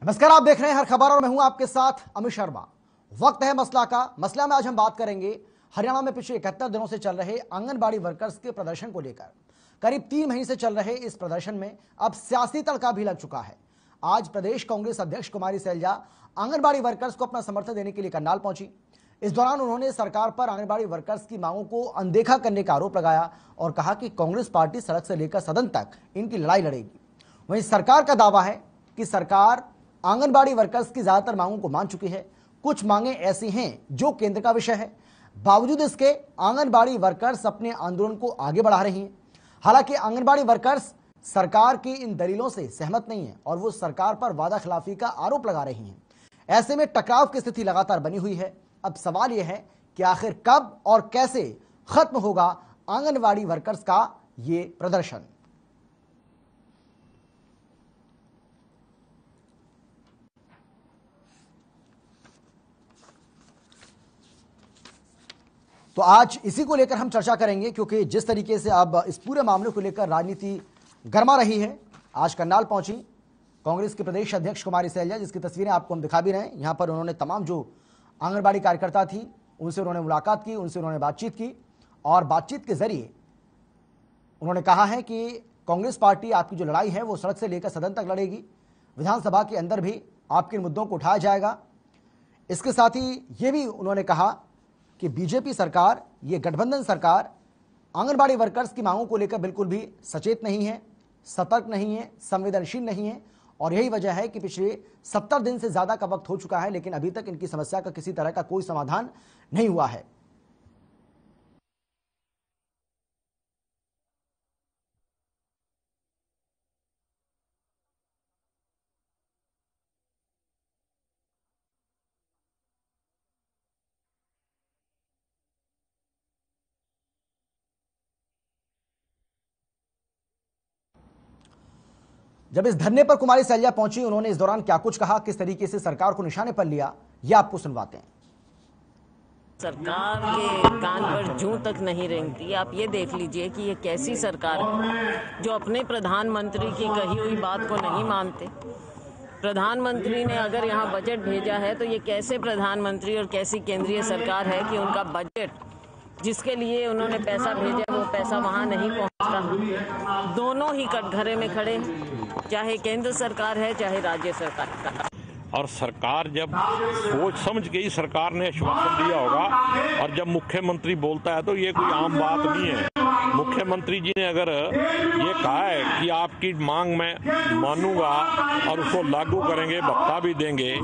नमस्कार, आप देख रहे हैं हर खबर और मैं हूं आपके साथ अमित शर्मा। वक्त है मसला का। मसला में आज हम बात करेंगे हरियाणा में पिछले 71 दिनों से चल रहे आंगनबाड़ी वर्कर्स के प्रदर्शन को लेकर। करीब 3 महीने से चल रहे इस प्रदर्शन में अब सियासी तड़का भी लग चुका है। आज प्रदेश कांग्रेस अध्यक्ष कुमारी सैलजा आंगनबाड़ी वर्कर्स को अपना समर्थन देने के लिए करनाल पहुंची। इस दौरान उन्होंने सरकार पर आंगनबाड़ी वर्कर्स की मांगों को अनदेखा करने का आरोप लगाया और कहा कि कांग्रेस पार्टी सड़क से लेकर सदन तक इनकी लड़ाई लड़ेगी। वहीं सरकार का दावा है कि सरकार आंगनबाड़ी वर्कर्स की ज्यादातर मांगों को मान चुकी है। कुछ मांगे ऐसी हैं जो केंद्र का विषय है। बावजूद इसके आंगनबाड़ी वर्कर्स अपने आंदोलन को आगे बढ़ा रही हैं। हालांकि आंगनबाड़ी वर्कर्स सरकार की इन दलीलों से सहमत नहीं है और वो सरकार पर वादा खिलाफी का आरोप लगा रही हैं। ऐसे में टकराव की स्थिति लगातार बनी हुई है। अब सवाल यह है कि आखिर कब और कैसे खत्म होगा आंगनबाड़ी वर्कर्स का ये प्रदर्शन। तो आज इसी को लेकर हम चर्चा करेंगे, क्योंकि जिस तरीके से अब इस पूरे मामले को लेकर राजनीति गर्मा रही है। आज करनाल पहुंची कांग्रेस के प्रदेश अध्यक्ष कुमारी सैलजा, जिसकी तस्वीरें आपको हम दिखा भी रहे हैं। यहां पर उन्होंने तमाम जो आंगनबाड़ी कार्यकर्ता थी उनसे उन्होंने मुलाकात की, उनसे उन्होंने बातचीत की और बातचीत के जरिए उन्होंने कहा है कि कांग्रेस पार्टी आपकी जो लड़ाई है वो सड़क से लेकर सदन तक लड़ेगी। विधानसभा के अंदर भी आपके मुद्दों को उठाया जाएगा। इसके साथ ही ये भी उन्होंने कहा कि बीजेपी सरकार, ये गठबंधन सरकार आंगनबाड़ी वर्कर्स की मांगों को लेकर बिल्कुल भी सचेत नहीं है, सतर्क नहीं है, संवेदनशील नहीं है। और यही वजह है कि पिछले 70 दिन से ज्यादा का वक्त हो चुका है, लेकिन अभी तक इनकी समस्या का किसी तरह का कोई समाधान नहीं हुआ है। जब इस धरने पर कुमारी सैलजा पहुंची, उन्होंने इस दौरान क्या कुछ कहा, किस तरीके से सरकार को निशाने पर लिया, यह आपको सुनवाते हैं। सरकार के कान पर जूं तक नहीं रेंगती। आप ये देख लीजिए कि ये कैसी सरकार है जो अपने प्रधानमंत्री की कही हुई बात को नहीं मानते। प्रधानमंत्री ने अगर यहाँ बजट भेजा है तो ये कैसे प्रधानमंत्री और कैसी केंद्रीय सरकार है कि उनका बजट जिसके लिए उन्होंने पैसा भेजा वो पैसा वहाँ नहीं पहुँचता। दोनों ही कटघरे में खड़े, चाहे केंद्र सरकार है चाहे राज्य सरकार। और सरकार जब सोच समझ के ही सरकार ने आश्वासन दिया होगा। और जब मुख्यमंत्री बोलता है तो ये कोई आम बात नहीं है। मुख्यमंत्री जी ने अगर ये कहा है कि आपकी मांग मैं मानूंगा और उसको लागू करेंगे, भत्ता भी देंगे,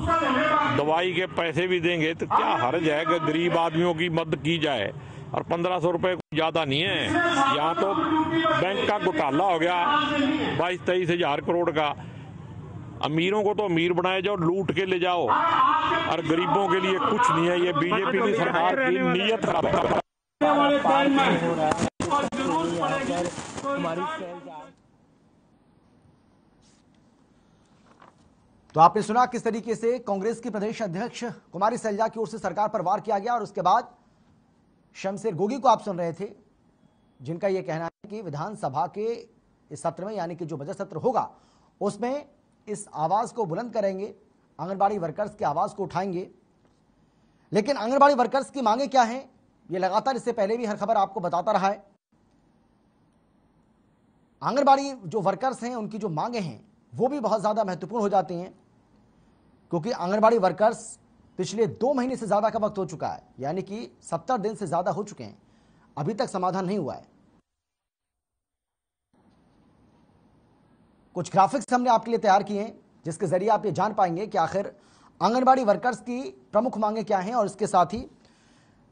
दवाई के पैसे भी देंगे, तो क्या हर्ज है कि गरीब आदमियों की मदद की जाए। और 1500 रुपए ज्यादा नहीं है। यहाँ तो बैंक का घोटाला हो गया 22-23 हजार करोड़ का। अमीरों को तो अमीर बनाए जाओ, लूट के ले जाओ, और गरीबों के लिए कुछ नहीं है। ये बीजेपी की सरकार की नीयत खराब है। तो आपने सुना किस तरीके से कांग्रेस की प्रदेश अध्यक्ष कुमारी सैलजा की ओर से सरकार पर वार किया गया। और उसके बाद शमशेर गोगी को आप सुन रहे थे, जिनका यह कहना है कि विधानसभा के इस सत्र में, यानी कि जो बजट सत्र होगा, उसमें इस आवाज को बुलंद करेंगे, आंगनबाड़ी वर्कर्स की आवाज को उठाएंगे। लेकिन आंगनबाड़ी वर्कर्स की मांगे क्या हैं, ये लगातार इससे पहले भी हर खबर आपको बताता रहा है। आंगनबाड़ी जो वर्कर्स हैं उनकी जो मांगे हैं वो भी बहुत ज्यादा महत्वपूर्ण हो जाती हैं, क्योंकि आंगनबाड़ी वर्कर्स पिछले 2 महीने से ज्यादा का वक्त हो चुका है, यानी कि 70 दिन से ज्यादा हो चुके हैं, अभी तक समाधान नहीं हुआ है। कुछ ग्राफिक्स हमने आपके लिए तैयार किए हैं, जिसके जरिए आप ये जान पाएंगे कि आखिर आंगनबाड़ी वर्कर्स की प्रमुख मांगे क्या हैं और इसके साथ ही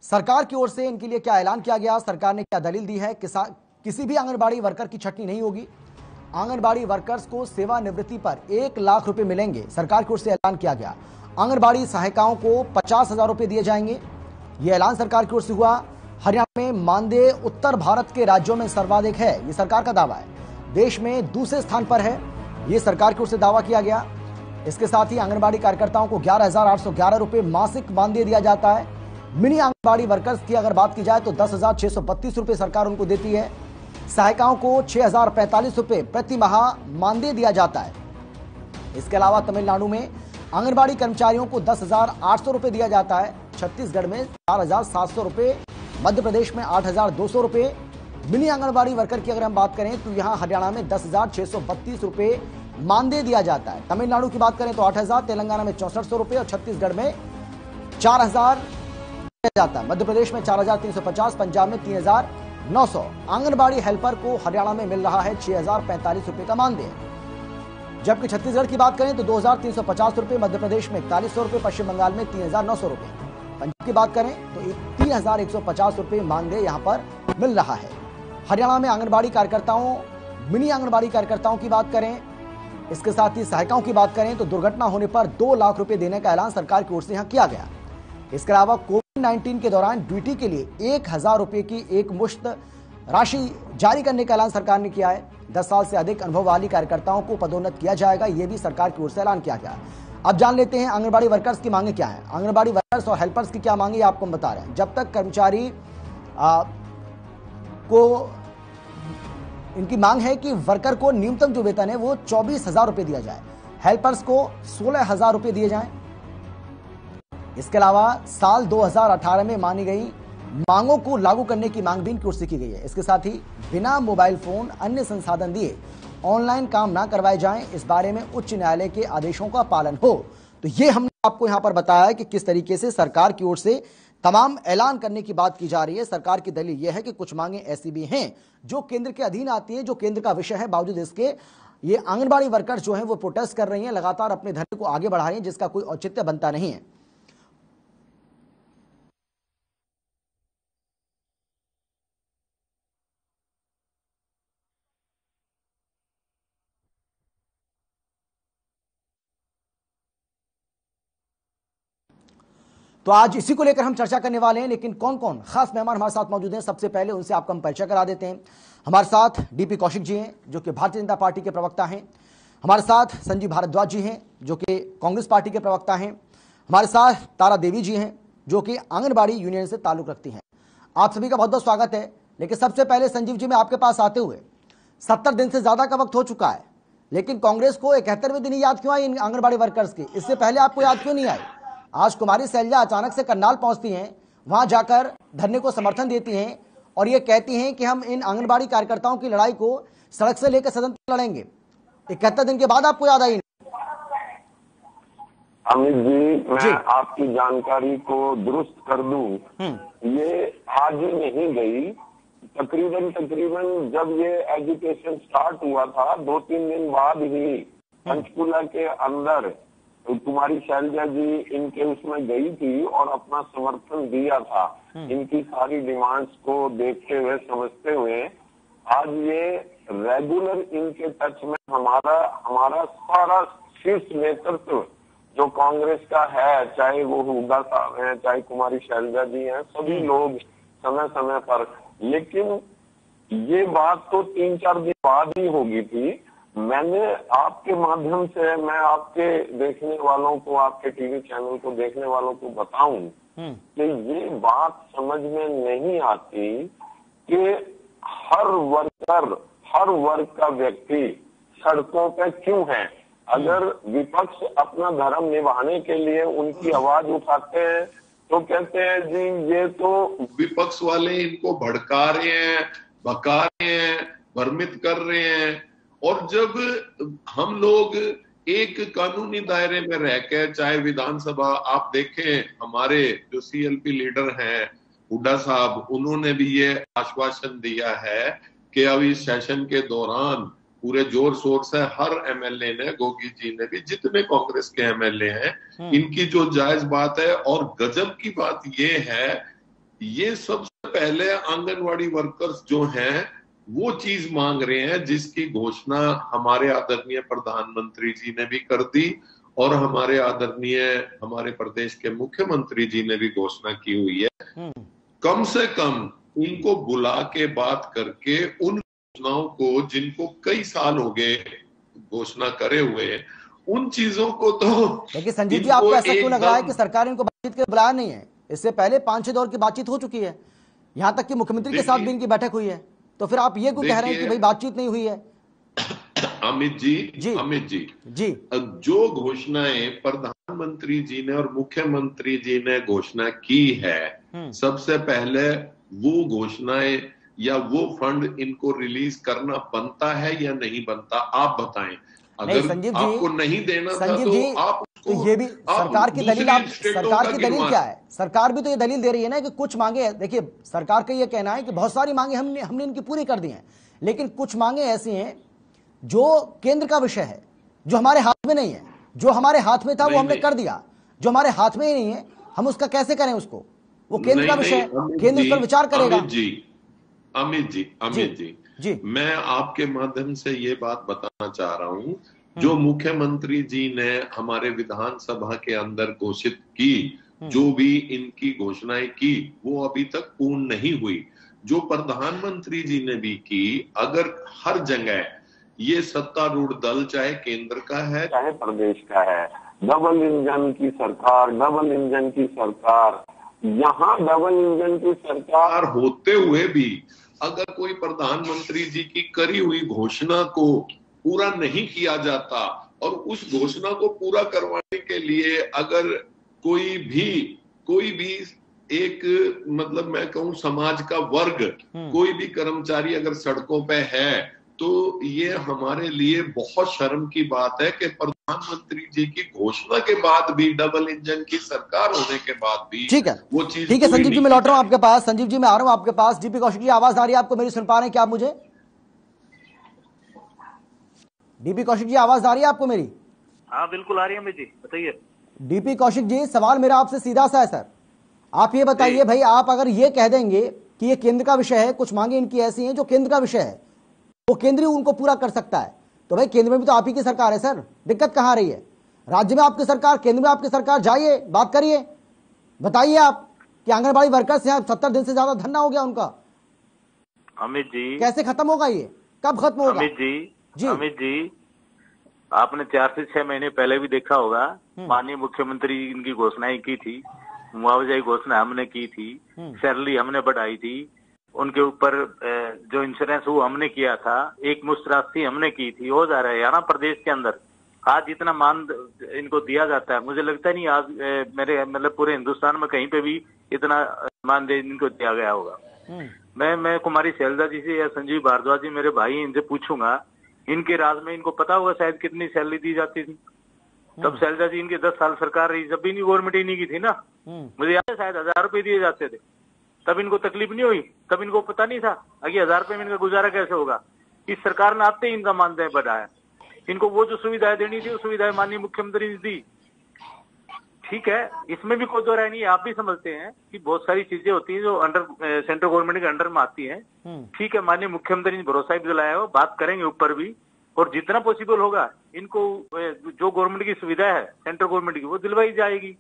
सरकार की ओर से इनके लिए क्या ऐलान किया गया, सरकार ने क्या दलील दी है। किसी भी आंगनबाड़ी वर्कर की छटनी नहीं होगी। आंगनबाड़ी वर्कर्स को सेवानिवृत्ति पर 1 लाख रुपए मिलेंगे, सरकार की ओर से ऐलान किया गया। आंगनबाड़ी सहायिकाओं को 50,000 रुपए दिए जाएंगे, यह ऐलान सरकार की ओर से हुआ। हरियाणा में मानदेय उत्तर भारत के राज्यों में सर्वाधिक है, यह सरकार का दावा है। देश में दूसरे स्थान पर है, यह सरकार की ओर से दावा किया गया। इसके साथ ही आंगनबाड़ी कार्यकर्ताओं को 11,811 रुपए मासिक मानदेय दिया जाता है। मिनी आंगनबाड़ी वर्कर्स की अगर बात की जाए तो 10,632 रुपए सरकार उनको देती है। सहायिकाओं को 6,045 रुपए प्रति माह मानदेय दिया जाता है। इसके अलावा तमिलनाडु में आंगनबाड़ी कर्मचारियों को 10,800 रुपए दिया जाता है, छत्तीसगढ़ में 4,700 रुपए, मध्य प्रदेश में 8,200 रुपए। मिनी आंगनबाड़ी वर्कर की अगर हम बात करें तो यहां हरियाणा में 10,632 रुपए मानदेय दिया जाता है। तमिलनाडु की बात करें तो 8,000, तेलंगाना में 6400 रुपए और छत्तीसगढ़ में 4,000 दिया जाता है। मध्य प्रदेश में 4,350, पंजाब में 3,900। आंगनबाड़ी हेल्पर को हरियाणा में मिल रहा है 6,045 रुपए का मानदेय, जबकि छत्तीसगढ़ की बात करें तो 2,350 रुपए, मध्य प्रदेश में 4,100 रुपए, पश्चिम बंगाल में 3,900 रुपए, पंजाब की बात करें तो 3,150 रुपए मानदेय यहां पर मिल रहा है। हरियाणा में आंगनबाड़ी कार्यकर्ताओं, मिनी आंगनबाड़ी कार्यकर्ताओं की बात करें, इसके साथ ही सहायिकाओं की बात करें तो दुर्घटना होने पर 2 लाख रुपए देने का ऐलान सरकार की ओर से यहां किया गया। इसके अलावा कोविड-19 के दौरान ड्यूटी के लिए 1,000 रुपए की एक मुश्त राशि जारी करने का ऐलान सरकार ने किया है। 10 साल से अधिक अनुभव वाली कार्यकर्ताओं को पदोन्नत किया जाएगा, यह भी सरकार की ओर से ऐलान किया गया। अब जान लेते हैं आंगनबाड़ी वर्कर्स की मांगे क्या है। आंगनबाड़ी वर्कर्स और हेल्पर्स की क्या मांगे आपको हम बता रहे हैं। जब तक कर्मचारी को इनकी मांग है कि वर्कर को न्यूनतम जो वेतन है वो 24,000 रुपए दिया जाए, हेल्पर्स को 16,000 रुपए दिए जाएं। इसके अलावा साल 2018 में मानी गई मांगों को लागू करने की मांग भी इनकी ओर से की गई है। इसके साथ ही बिना मोबाइल फोन अन्य संसाधन दिए ऑनलाइन काम ना करवाए जाएं, इस बारे में उच्च न्यायालय के आदेशों का पालन हो। तो ये हमने आपको यहां पर बताया कि किस तरीके से सरकार की ओर से तमाम ऐलान करने की बात की जा रही है। सरकार की दलील यह है कि कुछ मांगे ऐसी भी हैं जो केंद्र के अधीन आती हैं, जो केंद्र का विषय है, बावजूद इसके ये आंगनबाड़ी वर्कर्स जो हैं वो प्रोटेस्ट कर रही हैं, लगातार अपने धरने को आगे बढ़ा रही हैं, जिसका कोई औचित्य बनता नहीं है। तो आज इसी को लेकर हम चर्चा करने वाले हैं, लेकिन कौन कौन खास मेहमान हमारे साथ मौजूद हैं, सबसे पहले उनसे आपको हम परिचय करा देते हैं। हमारे साथ डीपी कौशिक जी हैं जो कि भारतीय जनता पार्टी के प्रवक्ता हैं। हमारे साथ संजीव भारद्वाज जी हैं जो कि कांग्रेस पार्टी के प्रवक्ता हैं। हमारे साथ तारा देवी जी हैं जो कि आंगनबाड़ी यूनियन से ताल्लुक रखती हैं। आप सभी का बहुत बहुत स्वागत है। लेकिन सबसे पहले संजीव जी, मैं आपके पास आते हुए 70 दिन से ज्यादा का वक्त हो चुका है, लेकिन कांग्रेस को 71वें दिन ही याद क्यों आई इन आंगनबाड़ी वर्कर्स की? इससे पहले आपको याद क्यों नहीं आई? आज कुमारी शैलजा अचानक से करनाल पहुंचती हैं, वहां जाकर धरने को समर्थन देती हैं और ये कहती हैं कि हम इन आंगनबाड़ी कार्यकर्ताओं की लड़ाई को सड़क से लेकर सदन तक लड़ेंगे। 71 दिन के बाद आपको याद आई? अमित जी, मैं आपकी जानकारी को दुरुस्त कर दूं, ये आज ही नहीं गई। तकरीबन जब ये एजुकेशन स्टार्ट हुआ था 2-3 दिन बाद ही पंचकुला के अंदर कुमारी शैलजा जी इनके उसमें गई थी और अपना समर्थन दिया था। इनकी सारी डिमांड्स को देखते हुए, समझते हुए आज ये रेगुलर इनके टच में हमारा सारा शीर्ष नेतृत्व जो कांग्रेस का है, चाहे वो हुड्डा साहब हैं, चाहे कुमारी शैलजा जी हैं, सभी लोग समय समय पर। लेकिन ये बात तो 3-4 दिन बाद ही होगी थी। मैंने आपके माध्यम से मैं आपके देखने वालों को, आपके टीवी चैनल को देखने वालों को बताऊं कि ये बात समझ में नहीं आती कि हर वर्ग का व्यक्ति सड़कों पे क्यों है। अगर विपक्ष अपना धर्म निभाने के लिए उनकी आवाज उठाते हैं तो कहते हैं जी ये तो विपक्ष वाले इनको भड़का रहे हैं, भगा रहे हैं, भ्रमित कर रहे हैं। और जब हम लोग एक कानूनी दायरे में रहकर, चाहे विधानसभा, आप देखें हमारे जो सीएलपी लीडर हैं हुड्डा साहब, उन्होंने भी ये आश्वासन दिया है कि अब इस सेशन के दौरान पूरे जोर शोर से हर एमएलए ने, गोगी जी ने भी, जितने कांग्रेस के एमएलए हैं, इनकी जो जायज बात है। और गजब की बात ये है, ये सबसे पहले आंगनवाड़ी वर्कर्स जो हैं वो चीज मांग रहे हैं जिसकी घोषणा हमारे आदरणीय प्रधानमंत्री जी ने भी कर दी और हमारे प्रदेश के मुख्यमंत्री जी ने भी घोषणा की हुई है। कम से कम इनको बुला के बात करके उन घोषणाओं को, जिनको कई साल हो गए घोषणा करे हुए, उन चीजों को तो। लेकिन संजीव जी, आपको ऐसा क्यों लग रहा है कि सरकार ने इनको बातचीत के लिए बुलाया नहीं है? इससे पहले 5-6 दौर की बातचीत हो चुकी है, यहाँ तक कि मुख्यमंत्री के साथ भी इनकी बैठक हुई है, तो फिर आप ये क्यों कह रहे हैं कि भाई बातचीत नहीं हुई है? अमित जी जो घोषणाएं प्रधानमंत्री जी ने और मुख्यमंत्री जी ने घोषणा की है, सबसे पहले वो घोषणाएं या वो फंड इनको रिलीज करना बनता है या नहीं बनता, आप बताएं। अगर आपको नहीं देना था तो आप तो ये भी सरकार की दलील, सरकार की दलील क्या है? सरकार भी तो ये दलील दे रही है ना कि कुछ मांगे, देखिए सरकार का ये कहना है कि बहुत सारी मांगे हमने इनकी पूरी कर दी हैं, लेकिन कुछ मांगे ऐसी हैं जो केंद्र का विषय है, जो हमारे हाथ में नहीं है। जो हमारे हाथ में था वो हमने कर दिया, जो हमारे हाथ में ही नहीं है हम उसका कैसे करें उसको? वो केंद्र का विषय है, केंद्र उस पर विचार करेगा। अमित जी, मैं आपके माध्यम से ये बात बताना चाह रहा हूं, जो मुख्यमंत्री जी ने हमारे विधानसभा के अंदर घोषित की, जो भी इनकी घोषणाएं की, वो अभी तक पूर्ण नहीं हुई। जो प्रधानमंत्री जी ने भी की, अगर हर जगह ये सत्तारूढ़ दल चाहे केंद्र का है चाहे प्रदेश का है, डबल इंजन की सरकार, डबल इंजन की सरकार, यहाँ डबल इंजन की सरकार होते हुए भी अगर कोई प्रधानमंत्री जी की करी हुई घोषणा को पूरा नहीं किया जाता और उस घोषणा को पूरा करवाने के लिए अगर कोई भी एक मतलब मैं कहूं समाज का वर्ग, कोई भी कर्मचारी अगर सड़कों पे है, तो ये हमारे लिए बहुत शर्म की बात है कि प्रधानमंत्री जी की घोषणा के बाद भी, डबल इंजन की सरकार होने के बाद भी, ठीक है वो चीज। ठीक है संजीव जी, मैं लौट रहा हूं आपके पास। संजीव जी मैं आ रहा हूं आपके पास। डीपी कौशिक जी आवाज आ रही है आपको मेरी? सुन पा रहे हैं क्या आप मुझे? डीपी कौशिक जी आवाज आ रही है आपको मेरी? हाँ बिल्कुल आ रही है अमित जी, बताइए। डीपी कौशिक जी सवाल मेरा आपसे सीधा सा है सर, आप ये बताइए भाई, आप अगर ये कह देंगे कि ये केंद्र का विषय है, कुछ मांगे इनकी ऐसी हैं जो केंद्र का विषय है, वो केंद्र ही उनको पूरा कर सकता है, तो भाई केंद्र में भी तो आप ही की सरकार है सर, दिक्कत कहां रही है? राज्य में आपकी सरकार, केंद्र में आपकी सरकार, जाइए बात करिए, बताइए आप कि आंगनबाड़ी वर्कर्स यहाँ 70 दिन से ज्यादा धरना हो गया उनका। अमित जी कैसे खत्म होगा ये, कब खत्म होगा? अमित जी आपने 4 से 6 महीने पहले भी देखा होगा, माननीय मुख्यमंत्री इनकी घोषणाएं की थी, मुआवजा की घोषणा हमने की थी, सैलरी हमने बढ़ाई थी, उनके ऊपर जो इंश्योरेंस वो हमने किया था, एक मुश्त राशि हमने की थी, हो जा रहा है ना प्रदेश के अंदर। आज इतना मान इनको दिया जाता है, मुझे लगता नहीं आज मेरे मतलब पूरे हिंदुस्तान में कहीं पे भी इतना मान इनको दिया गया होगा। मैं कुमारी शैलजा जी से या संजीव भारद्वाज जी मेरे भाई, इनसे पूछूंगा, इनके राज में इनको पता होगा शायद कितनी सैलरी दी जाती थी। तब शैलजा जी इनके 10 साल सरकार रही, जब भी इनकी गवर्नमेंट ही नहीं की थी ना, मुझे याद है शायद 1000 रुपए दिए जाते थे, तब इनको तकलीफ नहीं हुई, तब इनको पता नहीं था कि 1000 रुपए में इनका गुजारा कैसे होगा। इस सरकार ने आते ही इनका मानदेय बढ़ाया, इनको वो जो सुविधाएं देनी थी वो सुविधाएं माननीय मुख्यमंत्री ने दी। ठीक है, इसमें भी कोई दो राय नहीं है, आप भी समझते हैं कि बहुत सारी चीजें होती हैं जो अंडर सेंट्रल गवर्नमेंट के अंडर में आती हैं। ठीक है, माननीय मुख्यमंत्री ने भरोसा भी दिलाया हो, बात करेंगे ऊपर भी, और जितना पॉसिबल होगा इनको जो गवर्नमेंट की सुविधा है सेंट्रल गवर्नमेंट की वो दिलवाई जाएगी।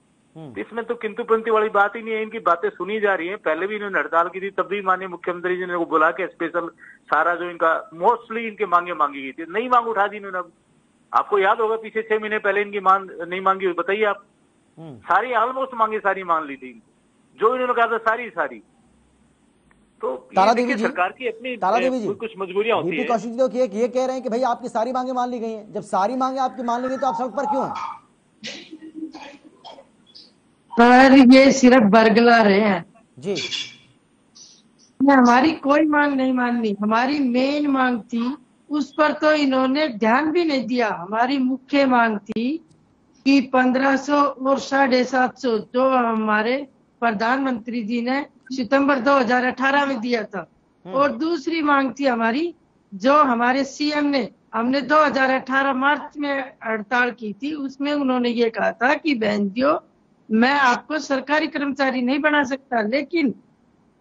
इसमें तो किंतु परंतु वाली बात ही नहीं है, इनकी बातें सुनी जा रही हैं। पहले भी इन्होंने हड़ताल की थी, तब भी माननीय मुख्यमंत्री जी ने बुला के स्पेशल सारा जो इनका मोस्टली इनके मांगे मांगी गई थी, नई मांग उठा दी इन्होंने। आपको याद होगा पीछे 6 महीने पहले इनकी मांग नहीं मांगी हुई, बताइए आप। सारी ऑलमोस्ट मांगे सारी मान ली थी, जो इन्होंने कहा था सारी। तो तारा देवी जी, सरकार की अपनी तारा देवी जी कुछ मजबूरियां होती हैं। कौशिक जी ये कह रहे हैं कि भाई आपकी सारी मांगे मान ली गई हैं। जब सारी मांगे आपकी मान ली गई तो आप सड़क पर क्यों हैं? पर ये सिर्फ बरगला रहे हैं जी, हमारी कोई मांग नहीं माननी। हमारी मेन मांग थी, उस पर तो इन्होंने ध्यान भी नहीं दिया। हमारी मुख्य मांग थी कि 1500 और 750 जो हमारे प्रधानमंत्री जी ने सितंबर 2018 में दिया था, और दूसरी मांग थी हमारी जो हमारे सीएम ने, हमने 2018 मार्च में हड़ताल की थी, उसमें उन्होंने ये कहा था कि बहन मैं आपको सरकारी कर्मचारी नहीं बना सकता, लेकिन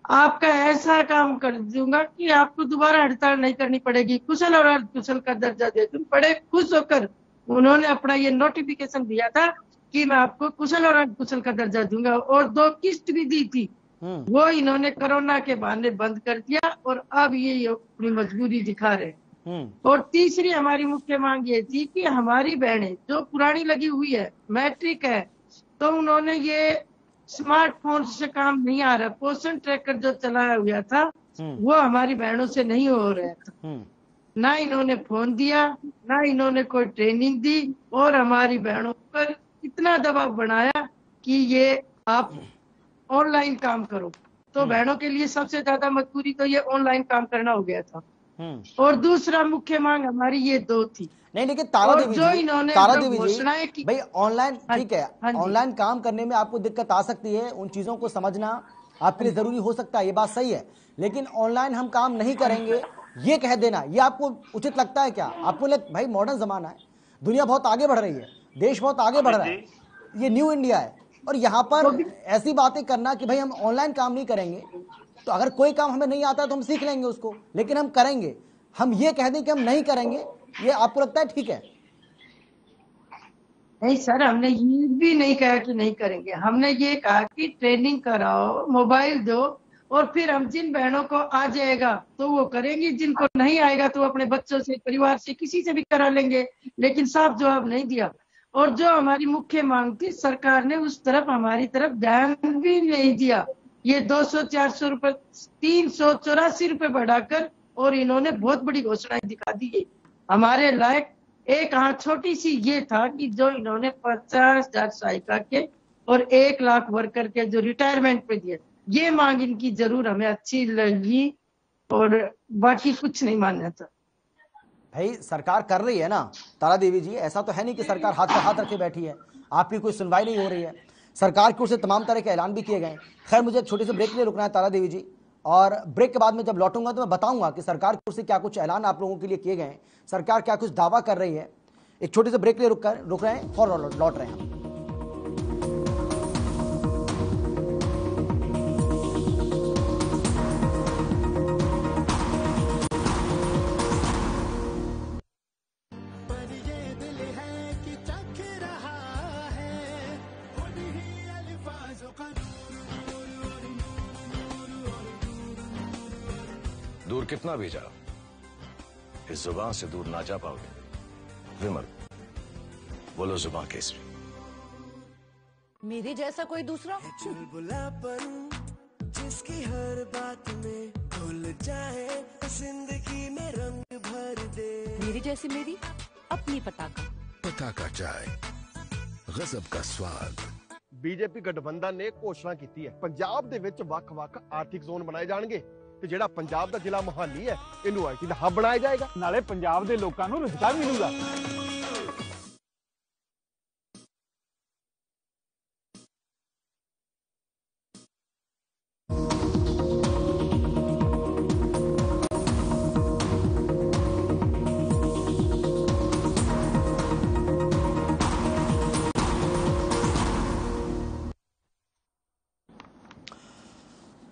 आपका ऐसा काम कर दूंगा कि आपको दोबारा हड़ताल नहीं करनी पड़ेगी, कुशल और अर्धकुशल का दर्जा दे दूं। बड़े खुश होकर उन्होंने अपना ये नोटिफिकेशन दिया था कि मैं आपको कुशल और अर्धकुशल का दर्जा दूंगा, और 2 किस्त भी दी थी, वो इन्होंने कोरोना के बहाने बंद कर दिया, और अब ये अपनी मजबूरी दिखा रहे। और तीसरी हमारी मुख्य मांग ये थी कि हमारी बहनें जो पुरानी लगी हुई है, मैट्रिक है, तो उन्होंने ये स्मार्टफोन से काम नहीं आ रहा, पोषण ट्रैकर जो चलाया हुआ था वो हमारी बहनों से नहीं हो रहा था, ना इन्होंने फोन दिया, ना इन्होंने कोई ट्रेनिंग दी और हमारी बहनों पर इतना दबाव बनाया कि ये आप ऑनलाइन काम करो। तो बहनों के लिए सबसे ज्यादा मजबूरी तो ये ऑनलाइन काम करना हो गया था। और दूसरा मुख्य मांग हमारी ये दो थी। नहीं, लेकिन तारा देवी जी घोषणाएं की भाई ऑनलाइन, ठीक है, ऑनलाइन काम करने में आपको दिक्कत आ सकती है, उन चीजों को समझना आपके लिए जरूरी हो सकता है, ये बात सही है, लेकिन ऑनलाइन हम काम नहीं करेंगे ये कह देना, ये आपको उचित लगता है क्या? आपको भाई मॉडर्न जमाना है, दुनिया बहुत आगे बढ़ रही है, देश बहुत आगे बढ़ रहा है, ये न्यू इंडिया है, और यहाँ पर ऐसी बातें करना कि भाई हम ऑनलाइन काम नहीं करेंगे, तो अगर कोई काम हमें नहीं आता तो हम सीख लेंगे उसको, लेकिन हम करेंगे, हम ये कह दें कि हम नहीं करेंगे, ये आपको लगता है ठीक है? नहीं सर, हमने ये भी नहीं कहा कि नहीं करेंगे, हमने ये कहा कि ट्रेनिंग कराओ, मोबाइल दो, और फिर हम जिन बहनों को आ जाएगा तो वो करेंगे, जिनको नहीं आएगा तो अपने बच्चों से, परिवार से, किसी से भी करा लेंगे, लेकिन साफ जवाब नहीं दिया। और जो हमारी मुख्य मांग थी, सरकार ने उस तरफ हमारी तरफ ध्यान भी नहीं दिया। ये 200-400 रुपए 384 रुपए बढ़ाकर, और इन्होंने बहुत बड़ी घोषणाएं दिखा दी है हमारे लायक। एक हाँ छोटी सी ये था कि जो इन्होंने 50,000 सहायिका के और 1 लाख वर्कर के जो रिटायरमेंट पे दिए, ये मांग इनकी जरूर हमें अच्छी लगी, और बाकी कुछ नहीं मानना था। भाई सरकार कर रही है ना तारा देवी जी, ऐसा तो है नहीं कि सरकार हाथ पे हाथ रखे बैठी है, आपकी कोई सुनवाई नहीं हो रही है, सरकार की ओर से तमाम तरह के ऐलान भी किए गए। खैर मुझे छोटे से ब्रेक के लिए रुकना है तारा देवी जी, और ब्रेक के बाद में जब लौटूंगा तो मैं बताऊंगा कि सरकार की ओर से क्या कुछ ऐलान आप लोगों के लिए किए गए हैं, सरकार क्या कुछ दावा कर रही है। एक छोटे से ब्रेक के लिए रुक रहे हैं और लौट रहे हैं। दूर कितना भी जाओ, इस जुबान से दूर ना जा पाओगे। विमल, बोलो जुबान केसरी। मेरे जैसा कोई दूसरा? चुलबुलापन जिसकी हर बात में घुल जाए, जिंदगी में रंग भर दे। मेरी जैसी मेरी अपनी पटाखा चाय, गजब का स्वाद। बीजेपी गठबंधन ने घोषणा की है पंजाब ਦੇ ਵਿੱਚ ਵੱਖ-ਵੱਖ ਆਰਥਿਕ ਜ਼ੋਨ ਬਣਾਏ ਜਾਣਗੇ, ਤੇ ਜਿਹੜਾ ਪੰਜਾਬ ਦਾ ਜ਼ਿਲ੍ਹਾ ਮੋਹਾਲੀ ਹੈ ਇਹਨੂੰ ਆਈਟੀ ਦਾ ਹੱਬ ਬਣਾਇਆ ਜਾਏਗਾ, ਨਾਲੇ ਪੰਜਾਬ ਦੇ ਲੋਕਾਂ ਨੂੰ ਰੁਜ਼ਗਾਰ ਮਿਲੂਗਾ।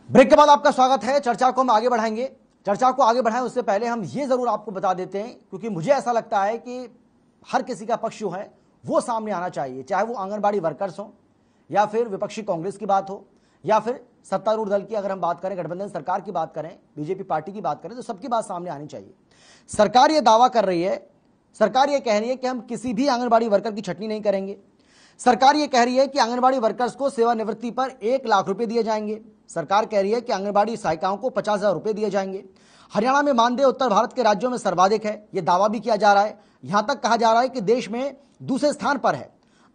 ब्रेक के बाद आपका स्वागत है। चर्चा को हम आगे बढ़ाएंगे, चर्चा को आगे बढ़ाएं उससे पहले हम ये जरूर आपको बता देते हैं, क्योंकि मुझे ऐसा लगता है कि हर किसी का पक्ष जो है वो सामने आना चाहिए, चाहे वो आंगनबाड़ी वर्कर्स हो, या फिर विपक्षी कांग्रेस की बात हो, या फिर सत्तारूढ़ दल की अगर हम बात करें, गठबंधन सरकार की बात करें, बीजेपी पार्टी की बात करें, तो सबकी बात सामने आनी चाहिए। सरकार ये दावा कर रही है, सरकार ये कह रही है कि हम किसी भी आंगनबाड़ी वर्कर की छटनी नहीं करेंगे। सरकार ये कह रही है कि आंगनबाड़ी वर्कर्स को सेवानिवृत्ति पर 1 लाख रुपए दिए जाएंगे। सरकार कह रही है कि आंगनबाड़ी सहायिकाओं को 50,000 रुपए दिए जाएंगे। हरियाणा में मानदेय उत्तर भारत के राज्यों में सर्वाधिक है, यह दावा भी किया जा रहा है। यहां तक कहा जा रहा है कि देश में दूसरे स्थान पर है।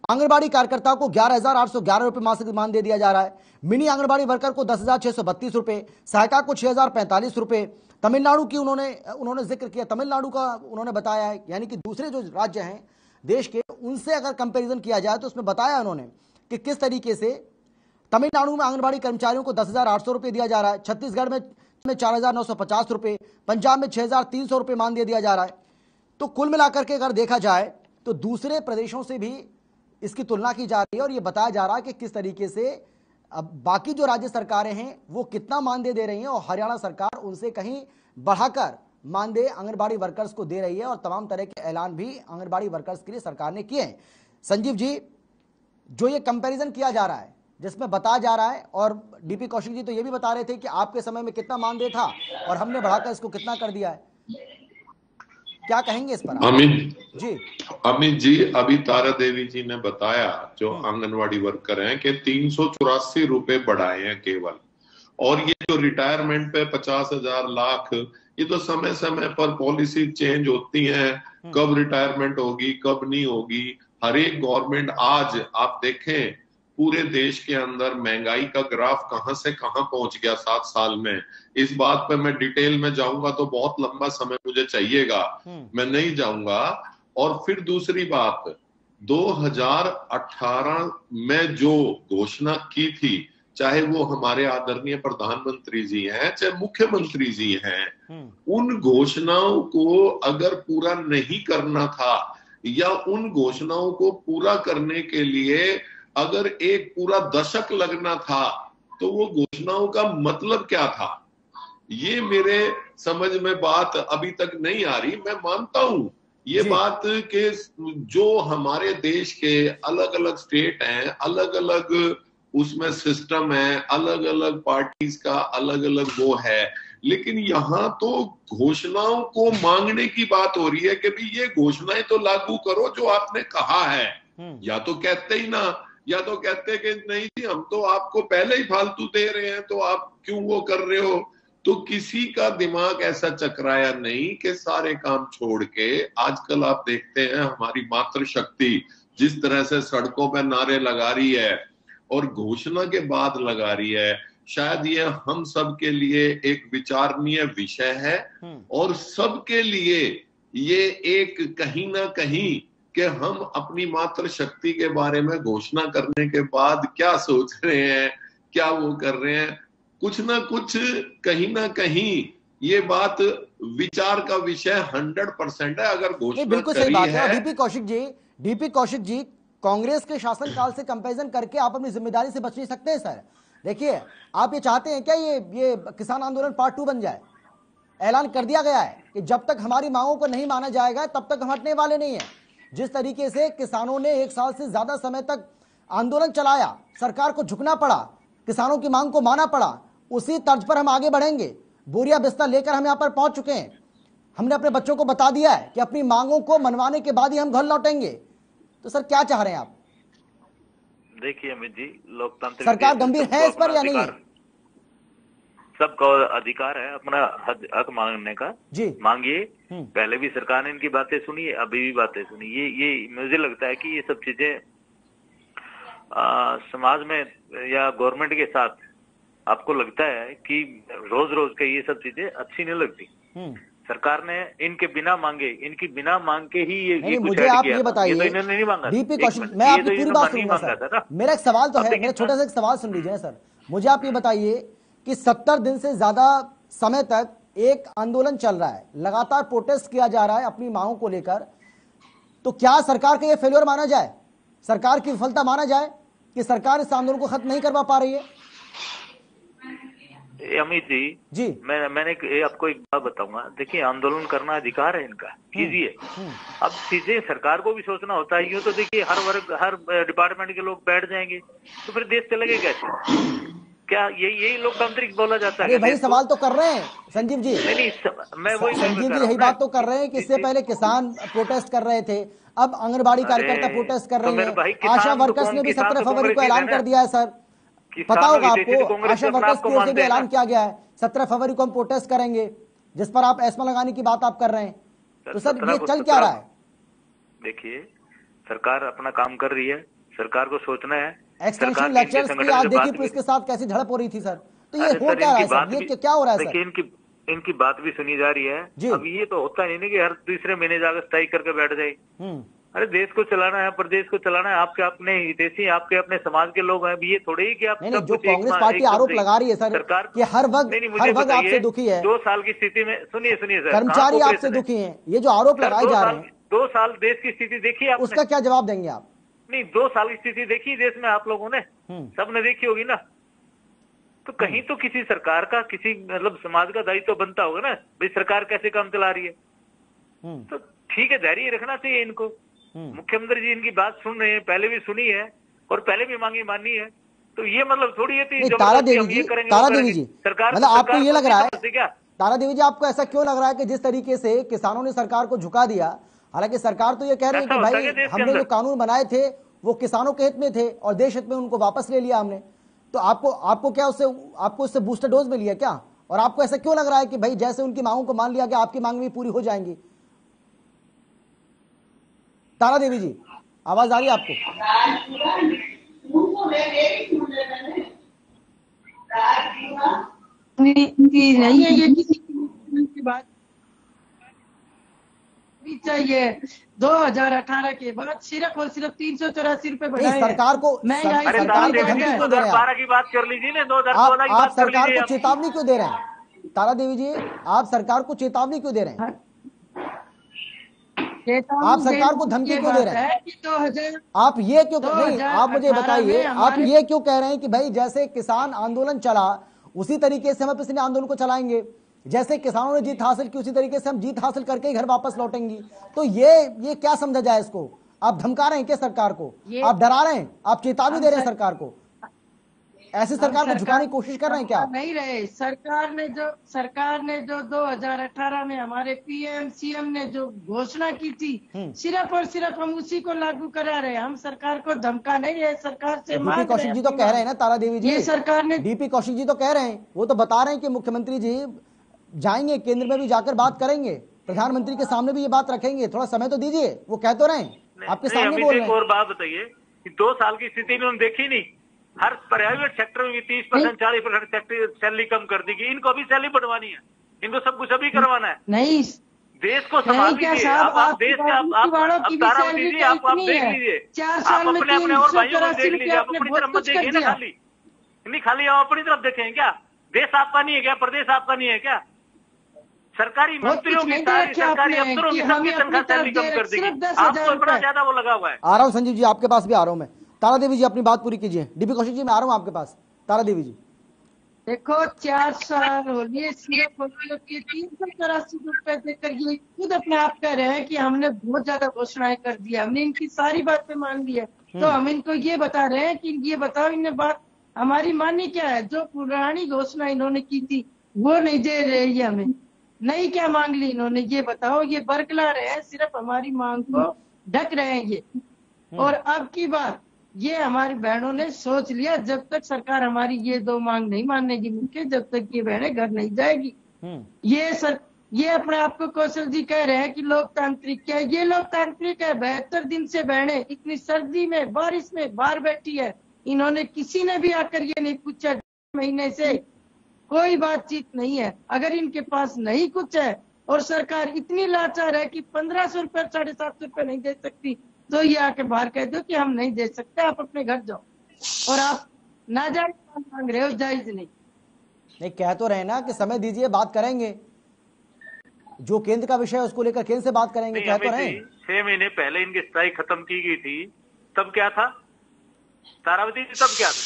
आंगनबाड़ी कार्यकर्ता को 11,811 रुपए मासिक मानदेय दिया जा रहा है। मिनी आंगनबाड़ी वर्कर को 10,632 रुपए, सहायिका को 6,045 रुपए। तमिलनाडु की उन्होंने जिक्र किया, तमिलनाडु का उन्होंने बताया है, यानी कि दूसरे जो राज्य हैं देश के, उनसे अगर कंपैरिजन किया जाए तो उसमें बताया उन्होंने कि किस तरीके से तमिलनाडु में आंगनबाड़ी कर्मचारियों को 10,800 रुपए दिया जा रहा है, छत्तीसगढ़ में 4,950 रुपए, पंजाब में 6,300 रुपए मानदेय दिया जा रहा है। तो कुल मिलाकर के अगर देखा जाए तो दूसरे प्रदेशों से भी इसकी तुलना की जा रही है, और यह बताया जा रहा है कि किस तरीके से अब बाकी जो राज्य सरकारें हैं वो कितना मानदेय दे रही हैं, और हरियाणा सरकार उनसे कहीं बढ़ाकर मानदेय आंगनबाड़ी वर्कर्स को दे रही है, और तमाम तरह के ऐलान भी आंगनबाड़ी वर्कर्स के लिए सरकार ने किए हैं। संजीव जी, जो ये कंपैरिजन किया जा रहा है, जिसमें बताया जा रहा है, और डीपी कौशिक जी तो ये भी बता रहे थे कि आपके समय में कितना मानदेय था और हमने बढ़ाकर इसको कितना कर दिया है, क्या कहेंगे इस पर? अमित जी, अभी तारा देवी जी ने बताया जो आंगनवाड़ी वर्कर हैं कि 384 रुपए बढ़ाए हैं केवल, और ये जो रिटायरमेंट पे 50,000 लाख ये तो समय समय पर पॉलिसी चेंज होती है, कब रिटायरमेंट होगी कब नहीं होगी। हर एक गवर्नमेंट, आज आप देखें पूरे देश के अंदर महंगाई का ग्राफ कहां से कहां पहुंच गया 7 साल में। इस बात पे मैं डिटेल में जाऊंगा तो बहुत लंबा समय मुझे चाहिएगा, मैं नहीं जाऊंगा। और फिर दूसरी बात, 2018 में जो घोषणा की थी, चाहे वो हमारे आदरणीय प्रधानमंत्री जी हैं चाहे मुख्यमंत्री जी हैं, उन घोषणाओं को अगर पूरा नहीं करना था या उन घोषणाओं को पूरा करने के लिए अगर एक पूरा दशक लगना था तो वो घोषणाओं का मतलब क्या था, ये मेरे समझ में बात अभी तक नहीं आ रही। मैं मानता हूं ये बात के जो हमारे देश के अलग अलग स्टेट हैं, अलग अलग उसमें सिस्टम है, अलग अलग पार्टीज का अलग अलग वो है, लेकिन यहाँ तो घोषणाओं को मांगने की बात हो रही है कि भी ये घोषणाएं तो लागू करो जो आपने कहा है। या तो कहते ही ना, या तो कहते कि नहीं जी हम तो आपको पहले ही फालतू दे रहे हैं तो आप क्यों वो कर रहे हो। तो किसी का दिमाग ऐसा चकराया नहीं कि सारे काम छोड़ के, आजकल आप देखते हैं हमारी मातृशक्ति जिस तरह से सड़कों पर नारे लगा रही है और घोषणा के बाद लगा रही है, शायद ये हम सब के लिए एक विचारणीय विषय है और सबके लिए ये एक कहीं ना कहीं कि हम अपनी मातृशक्ति के बारे में घोषणा करने के बाद क्या सोच रहे हैं, क्या वो कर रहे हैं, कुछ ना कुछ कहीं ना कहीं ये बात विचार का विषय 100% है। अगर घोषणा बिल्कुल सही बात है। डीपी कौशिक जी, कांग्रेस के शासनकाल से कंपैरिजन करके आप अपनी जिम्मेदारी से बच नहीं सकते हैं सर। देखिए, आप ये चाहते हैं क्या ये किसान आंदोलन पार्ट 2 बन जाए? ऐलान कर दिया गया है कि जब तक हमारी मांगों को नहीं माना जाएगा तब तक हम हटने वाले नहीं है। जिस तरीके से किसानों ने 1 साल से ज्यादा समय तक आंदोलन चलाया, सरकार को झुकना पड़ा, किसानों की मांग को माना पड़ा, उसी तर्ज पर हम आगे बढ़ेंगे। बोरिया बिस्तर लेकर हम यहाँ पर पहुंच चुके हैं। हमने अपने बच्चों को बता दिया है कि अपनी मांगों को मनवाने के बाद ही हम घर लौटेंगे। तो सर क्या चाह रहे हैं आप? देखिए अमित जी, लोकतांत्रिक सरकार गंभीर है इस पर या नहीं? सबका अधिकार है अपना हक मांगने का, जी मांगिए। पहले भी सरकार ने इनकी बातें सुनी है, अभी भी बातें सुनी। ये मुझे लगता है कि ये सब चीजें समाज में या गवर्नमेंट के साथ आपको लगता है कि रोज रोज के ये सब चीजें अच्छी नहीं लगती। सरकार ने इनके बिना मांगे, इनकी बिना मांग के ही ये मुझे आप ये बताइए, तो इन्होंने नहीं मांगा। डीपी कौशिक, मैं आपकी पूरी बात सुनूंगा सर। मेरा एक सवाल तो है, मेरा छोटा सा एक सवाल सुन लीजिए सर। मुझे आप ये बताइए कि 70 दिन से ज्यादा समय तक एक आंदोलन चल रहा है, लगातार प्रोटेस्ट किया जा रहा है अपनी मांगों को लेकर, तो क्या सरकार का ये फेल्योर माना जाए, सरकार की विफलता माना जाए कि सरकार इस आंदोलन को खत्म नहीं करवा पा रही है? अमित जी, मैंने आपको एक बात बताऊंगा। देखिए, आंदोलन करना अधिकार है इनका, कीजिए। अब चीजें सरकार को भी सोचना होता है। यूं तो देखिए हर वर्ग, हर डिपार्टमेंट के लोग बैठ जाएंगे तो फिर देश चलेगा कैसे? क्या यही लोकतांत्रिक बोला जाता है? वही सवाल तो कर रहे हैं संजीव जी। नहीं, मैं वही संजीव जी यही बात तो कर रहे हैं कि इससे पहले किसान प्रोटेस्ट कर रहे थे, अब आंगनबाड़ी कार्यकर्ता प्रोटेस्ट कर रहे हैं। आशा वर्कर्स ने भी 17 फरवरी को ऐलान कर दिया है सर, पता होगा आपको। आशा वर्कर्स की ओर से भी ऐलान किया गया है 17 फरवरी को हम प्रोटेस्ट करेंगे, जिस पर आप एस्मा लगाने की बात आप कर रहे हैं। तो सर ये चल क्या रहा है? देखिए, सरकार अपना काम कर रही है, सरकार को सोचना है। एक्सटेंशन लेक्चर्स की आज देखिए पुलिस के साथ कैसी झड़प हो रही थी सर। तो ये हो क्या रहा है सर? ये क्या हो रहा है सर? इनकी बात भी सुनी जा रही है। अब ये तो होता नहीं कि हर तीसरे महीने जाकर स्ट्राइक करके बैठ जाए। अरे देश को चलाना है, प्रदेश को चलाना है। आपके अपने हितैषी, आपके अपने समाज के लोग हैं। ये थोड़े ही कि आप नहीं, जो कांग्रेस पार्टी आरोप लगा रही है सर कि हर वक्त आपसे दुखी है। 2 साल की स्थिति में सुनिए सर, कर्मचारी आपसे दुखी हैं, ये जो आरोप लगाए जा रहे हैं। 2 साल देश की स्थिति देखिए आप, उसका क्या जवाब देंगे आप? नहीं, 2 साल की स्थिति देखी देश में आप लोगों ने, सबने देखी होगी ना। तो कहीं तो किसी सरकार का, किसी मतलब समाज का दायित्व तो बनता होगा ना, भाई सरकार कैसे काम चला रही है। तो ठीक है, धैर्य रखना चाहिए इनको। मुख्यमंत्री जी इनकी बात सुन रहे हैं, पहले भी सुनी है और पहले भी मानी है। तो ये मतलब थोड़ी है तारा देवी जी, सरकार, मतलब आपको ये लग रहा है क्या तारा देवी जी, आपको ऐसा क्यों लग रहा है कि जिस तरीके से किसानों ने सरकार को झुका दिया, हालांकि सरकार तो ये कह रही है कि भाई हमने जो कानून बनाए थे वो किसानों के हित में थे और देश हित में उनको वापस ले लिया हमने, तो आपको क्या उससे बूस्टर डोज मिली है क्या? और आपको ऐसा क्यों लग रहा है कि भाई जैसे उनकी मांगों को मान लिया गया आपकी मांग भी पूरी हो जाएंगी? तारा देवी जी, आवाज आ रही है आपको? नहीं है ये किसी की बात भी चाहिए। 2018 के बाद सिर्फ और सिर्फ 384 रुपए बढ़ाए। सरकार को महंगाई सरकार को धमकी क्यों दे रहे हैं? की बात कर लीजिए ना, 2014 की आप सरकार को चेतावनी क्यों दे रहे हैं? तारा देवी जी, आप सरकार को चेतावनी क्यों दे रहे हैं? आप सरकार को धमकी क्यों दे रहे हैं? आप ये क्यों नहीं, आप मुझे बताइए, आप ये क्यों कह रहे हैं कि भाई जैसे किसान आंदोलन चला उसी तरीके से हम पिछले आंदोलन को चलाएंगे, जैसे किसानों ने जीत हासिल की उसी तरीके से हम जीत हासिल करके ही घर वापस लौटेंगी? तो ये क्या समझा जाए इसको? आप धमका रहे हैं क्या सरकार को? आप डरा रहे हैं? आप चेतावनी दे रहे हैं सरकार को? ऐसी सरकार को झुकाने की कोशिश कर रहे हैं क्या? नहीं रहे। सरकार ने जो 2018 में हमारे पीएम सीएम ने जो घोषणा की थी, सिर्फ और सिर्फ हम उसी को लागू करा रहे हैं। हम सरकार को धमका नहीं रहे, सरकार से डीपी कौशिक जी तो कह रहे हैं ना तारा देवी जी, ये सरकार ने, डीपी कौशिक जी तो कह रहे हैं, वो तो बता रहे हैं कि मुख्यमंत्री जी जाएंगे केंद्र में भी जाकर बात करेंगे, प्रधानमंत्री के सामने भी ये बात रखेंगे, थोड़ा समय तो दीजिए। वो कह तो रहे हैं, आपके सामने बोल रहे हैं। और बात बताइए कि 2 साल की स्थिति इन्होंने देखी नहीं। हर प्राइवेट सेक्टर में भी 30% 40% सैलरी कम कर दी गई। इनको अभी सैलरी बढ़वानी है, इनको सब कुछ अभी करवाना है। नहीं, देश को संभाल लीजिए आप देश के आप तारावती जी आप देख लीजिए, आप अपने अपने और भाइयों को देख लीजिए, आप अपनी तरफ मत देखिए ना, खाली नहीं, खाली आप अपनी तरफ देखें क्या? देश आपका नहीं है क्या? प्रदेश आपका नहीं है क्या? सरकारी मंत्रियों की सारी सरकारी अफसरों की सबकी तनख्वाह सैलरी कम कर देगी, आपको बड़ा ज्यादा वो लगा हुआ है। आ रहा हूँ संजीव जी, आपके पास भी आ रहा हूँ मैं। तारा देवी जी अपनी बात पूरी कीजिए। डीपी कौशिक जी मैं आ रहा हूँ आपके पास। तारा देवी जी देखो, 4 साल हो लिए सिर्फ 384 रुपए देकर ये खुद अपने आप कह रहे हैं कि हमने बहुत ज्यादा घोषणाएं कर दी, हमने इनकी सारी बातें मान ली है। तो हम इनको ये बता रहे हैं कि ये बताओ इन्हें बात हमारी मानी क्या है? जो पुरानी घोषणा इन्होंने की थी वो नहीं दे रही है हमें, नहीं क्या मांग ली इन्होंने ये बताओ? ये बरकला रहे हैं, सिर्फ हमारी मांग को ढक रहे हैं ये। और अब की बात ये हमारी बहनों ने सोच लिया, जब तक सरकार हमारी ये 2 मांग नहीं मानेगी मुख्य, जब तक ये बहनें घर नहीं जाएगी। ये अपने आप को कौशल जी कह रहे हैं कि लोकतांत्रिक क्या है? ये लोकतांत्रिक है। 72 दिन से बहनें इतनी सर्दी में बारिश में बाहर बैठी है, इन्होंने किसी ने भी आकर ये नहीं पूछा। महीने से कोई बातचीत नहीं है। अगर इनके पास नहीं कुछ है और सरकार इतनी लाचार है कि 1500 रुपए 750 रुपए नहीं दे सकती, तो ये आके बाहर कह दो कि हम नहीं दे सकते, आप अपने घर जाओ। और आप नाजायज मांग रहे हो, जायज नहीं कह तो रहे ना कि समय दीजिए, बात करेंगे, जो केंद्र का विषय है उसको लेकर केंद्र से बात करेंगे। कह तो रहे 6 महीने पहले इनकी स्ट्राइक खत्म की गई थी, तब क्या था तारावती जी? तब क्या था?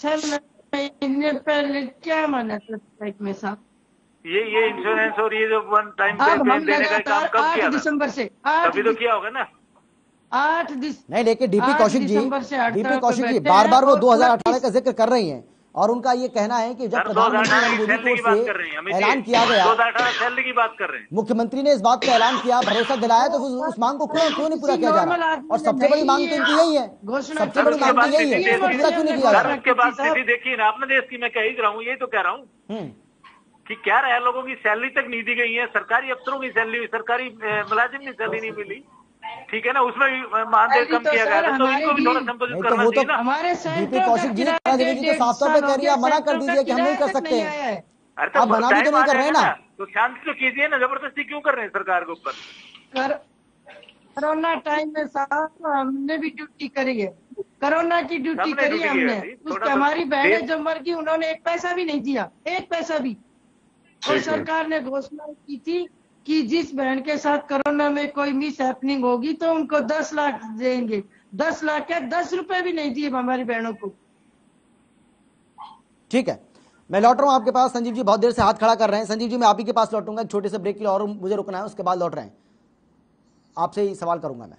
6 महीने पहले क्या माना था स्ट्राइक में साहब? ये इंश्योरेंस और ये जो वन टाइम देने का काम कब किया? 8 दिसंबर से। तभी तो किया होगा ना। 8 दिसंबर नहीं, लेकिन डीपी कौशिक जी बार बार वो 2018 का जिक्र कर रही हैं और उनका ये कहना है कि जब प्रधानमंत्री नरेंद्र मोदी को ऐलान किया गया, 2018 सैलरी की बात कर रहे हैं, मुख्यमंत्री ने इस बात का ऐलान किया, भरोसा दिलाया, तो उस मांग को क्यों नहीं पूरा किया जा रहा? और सबसे बड़ी मांग तो इनकी यही है, सबसे बड़ी मांग तो यही है, इसको पूरा क्यों नहीं किया जा रहा? उसके बाद स्थिति देखिए ना अपने देश की, मैं कह ही रहा हूँ, यही तो कह रहा हूँ कि क्या रहा, लोगों की सैलरी तक नहीं दी गई है, सरकारी अफसरों की सैलरी, सरकारी मुलाजिम की सैलरी नहीं मिली, ठीक है ना, उसमें भी मानदेय कम किया गया था, तो इनको भी थोड़ा संबोधित करना चाहिए ना। डीपी कौशिक जी तारा देवी जी तो साफ तौर पे कह रही है, मना कर दीजिए कि हम नहीं कर सकते। आप मना भी तो नहीं कर रहे ना, तो शांति तो कीजिए ना, जबरदस्ती क्यों कर रहे हैं सरकार के ऊपर? कोरोना टाइम में साहब हमने भी ड्यूटी करी है, कोरोना की ड्यूटी करी है हमने, उसके हमारी बहनें जो मर गई उन्होंने 1 पैसा भी नहीं दिया, 1 पैसा भी। और सरकार ने घोषणा की थी कि जिस बहन के साथ कोरोना में कोई मिस हैपनिंग होगी तो उनको 10 लाख देंगे। 10 लाख क्या, 10 रुपए भी नहीं दिए हमारी बहनों को। ठीक है, मैं लौट रहा हूं आपके पास। संजीव जी बहुत देर से हाथ खड़ा कर रहे हैं। संजीव जी मैं आप ही के पास लौटूंगा, छोटे से ब्रेक के लिए और मुझे रुकना है, उसके बाद लौट रहे हैं, आपसे ही सवाल करूंगा मैं।